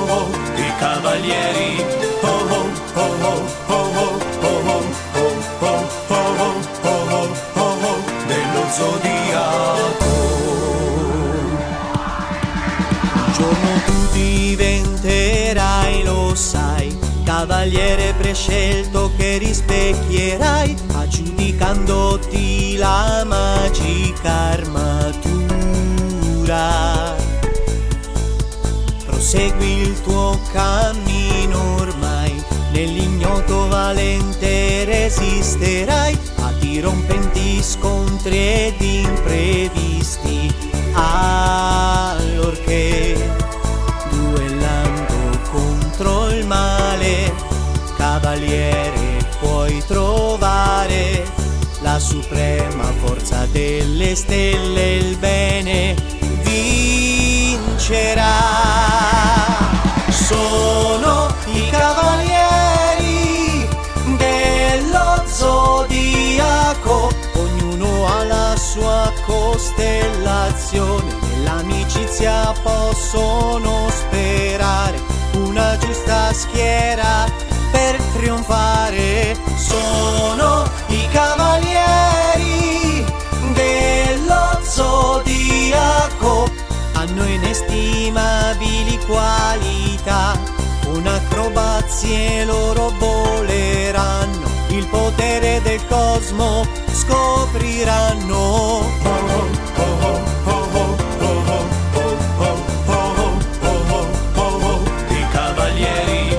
oh, i cavalieri, oh, oh, oh, oh, oh, oh, oh, oh, oh, oh, oh, dello zodiaco. Un giorno tu diventerai, lo sai, cavaliere prescelto che rispecchierai, aggiudicandoti la magica armatura. Prosegui il tuo cammino ormai, nell'ignoto valente resisterai a dirompenti scontri ed imprevisti, allorché duellando contro il male, cavaliere, puoi trovare la suprema forza delle stelle, il bene vincerà. Sono i cavalieri dello zodiaco, ognuno ha la sua costellazione, nell'amicizia possono sperare una giusta schiera per trionfare. Sono i cavalieri dello zodiaco, hanno inestimabili qualità, con acrobazie loro voleranno, il potere del cosmo scopriranno. I cavalieri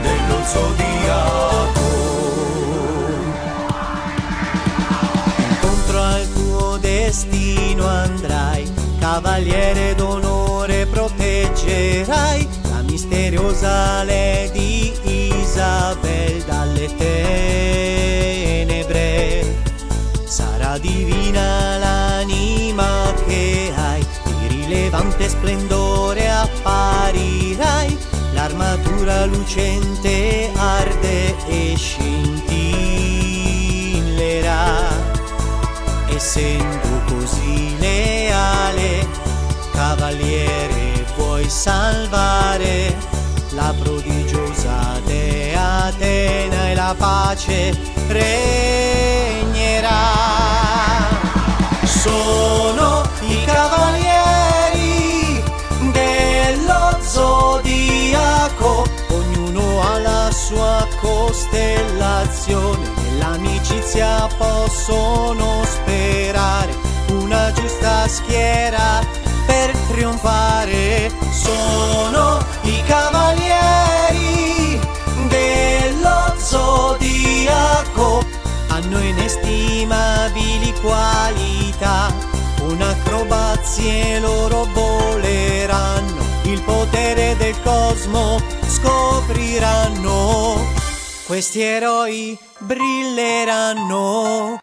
dello zodiaco. Incontro al tuo destino andrai, cavaliere d'onore proteggerai la misteriosa Lady Isabel dalle tenebre. Sarà divina l'anima che hai, di rilevante splendore apparirai, l'armatura lucente arde e scintillerà. Essendo così leale, cavaliere, vuoi salvare la prodigiosa dea Atena e la pace regnerà. Sono i cavalieri dello zodiaco, ognuno ha la sua costellazione, nell'amicizia possono sperare una giusta schiera per trionfare. Sono i cavalieri dello zodiaco, hanno inestimabili qualità, con acrobazie loro voleranno, il potere del cosmo scopriranno. Questi eroi brilleranno.